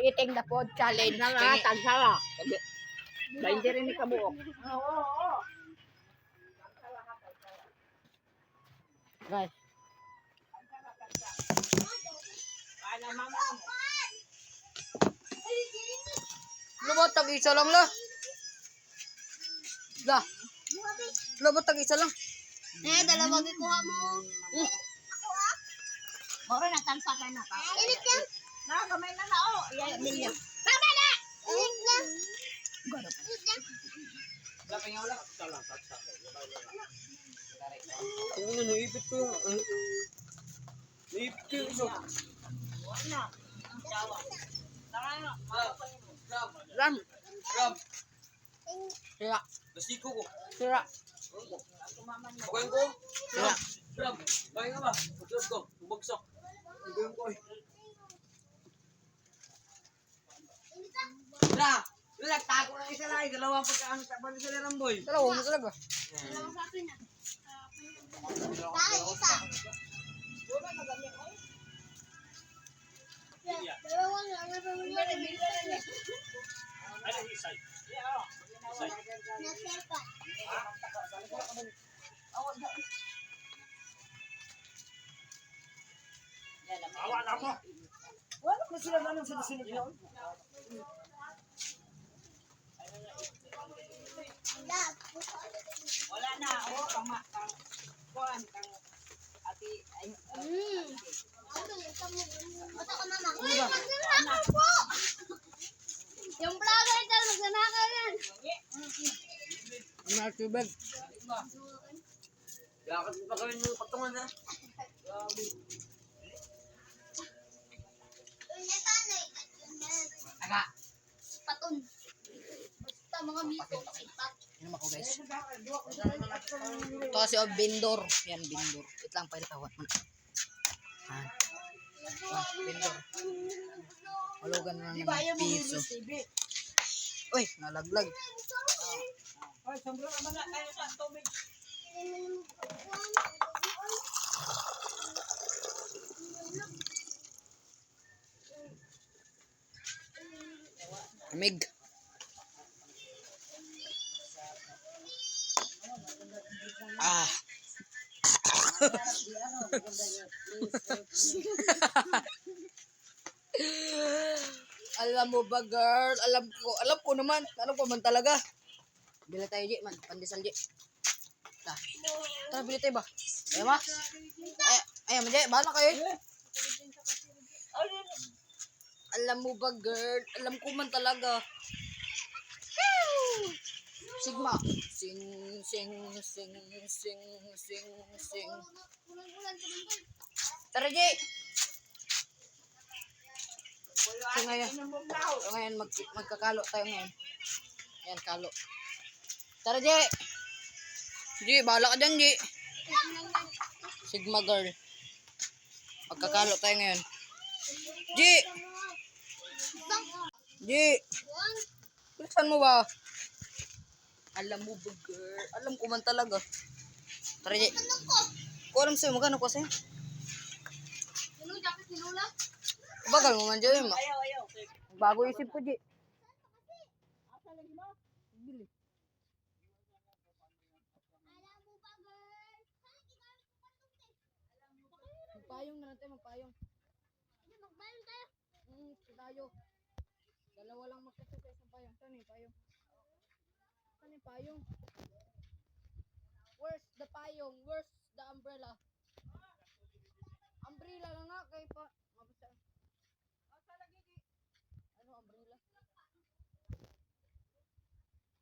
Eating the food challenge. Tagsala. Hindi rin ni kabuok. Guys. Lubot tag-isa lang la. La. Lubot tag-isa lang. Dalawa gikuha mo. Moro na tansa ka na. Init lang. Kamay na oh. Milya. Tama na. Init lang. Init lang. Ano, naipit ko yung... Naipit ko yung iso. Ram. Sira. Nasiko ko. Sira. Okay ko? Sira. Ram. Kaya nga ba? Pagkas ko. Bumagsak. Gawin ko eh. Wala. Wala. Tago lang isa lang. Dalawang pagkaan sa pala sila ng boy. Dalawa mo talaga. Dalawang sa akin na. Dahil isa. Dalawang lang. Nasepa. Wala na sila naman sa sunod yun. Wala na. Oh, kang kuan kang ati ay. Ito ka mama. Uy, magsanakan po! Yung vlogger dyan, magsanakan yan. Ang tubig. Yakat mo pa kami ng patungan ha. Aga. Patun. Basta mga mito. Pakipat. Inom ako guys. Ito kasi bindor. Yan bindor. Wait lang, pailitawat mo na. Bindor. Malugan na ng piso. Uy, nalaglag. Ay, sombro naman na tayo sa tubig. Amig. Alam mo ba girl? Alam ko naman. Alam ko man talaga. Bili tayo Ji, man. Pandesal Ji. Tara, bili tayo ba? Ayaw ma? Ayaw mo Ji, bahala kayo. Alam mo ba girl? Alam ko man talaga. Sigma. Sing, sing, sing, sing, sing, sing. Tara Ji. So ngayon magkakalo tayo ngayon. Ayan, kalo. Tara, Ji. Ji, bahala ka dyan, Ji. Sigma girl. Magkakalo tayo ngayon. Ji! Ji! Bilisan mo ba? Alam mo ba, girl? Alam ko man talaga. Tara, Ji. Kung alam sa'yo, magkano ko sa'yo? Ano, jacket ni Lola? Bagal mo man dyan, ma. Ayaw. Bago isip ko, Ji. Bili. Magpayong na natin, magpayong. Magbayad tayo. Tayo. Dalawa lang magkasya sa isang payong. Saan yung payong? Saan yung payong? Where's the payong? Where's the umbrella? Umbrella lang nga kay pa. Mabasa. Ano umbrella?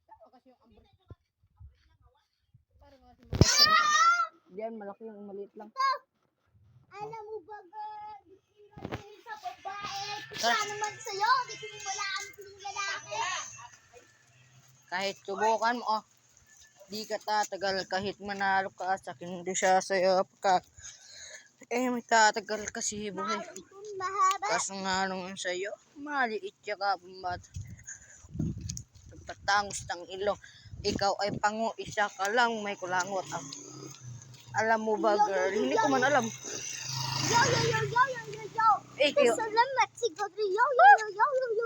Saan kasi yung umbrella? Parang kasi diyan malaki yung maliit lang. Alam mo ba, girl? Hindi sa babae. Kaya naman sa'yo. Hindi ko wala ang piling lalaki. Kahit subukan mo, di ka tatagal kahit manalo ka sa hindi siya sa'yo ka. May tatagal kasi buhay. Mahaba. Kaso nga nung sa'yo, maliit ka bumbat. Pagpatangos ng ilong, ikaw ay pango, isa ka lang may kulangot. Alam mo ba girl, hindi ko man alam. Yo. Yo. Salamat siguro. Yo.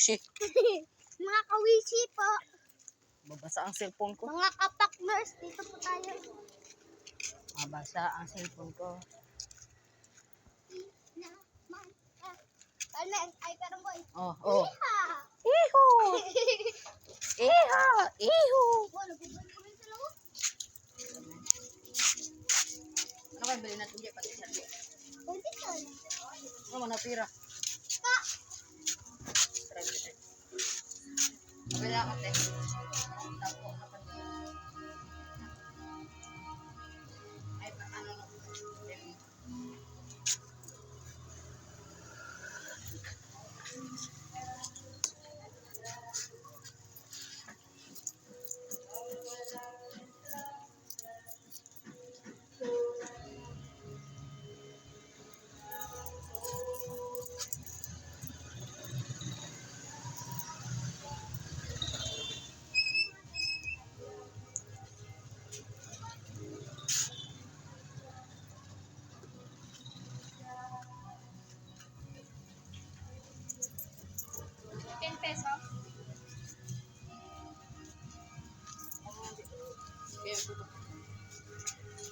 kawishi. Mga kawishi po. Babasa ang cellphone ko. Mga kapakners, dito po tayo. Mabasa ang cellphone ko. Palmer, ay karanggoy. Oh, oh. Ha! Iho! Iha! Iho! Oh, nagubay ko rin sila ko. Ano kayo bilhin natin dyan? Pati sa dyan. Pwede yan. Ano man natira? Pa! Try mo dyan. Mabila ako, te. Tapo na pa dyan. Ay, ano na.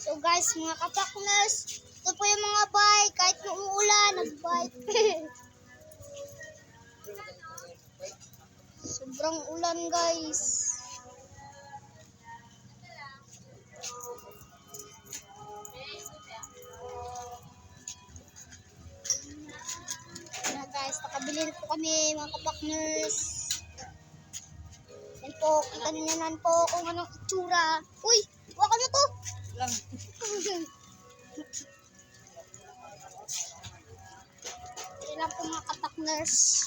So guys, mga kapakners, ito po yung mga bike. Kahit umuulan, nag-bike. Sobrang ulan guys. Ayan guys, nakabili na po kami mga kapakners. Yan po, kita ninyo nan po kung anong itsura. Uy, waka mo to. Lang. Yan lang po mga kapakners.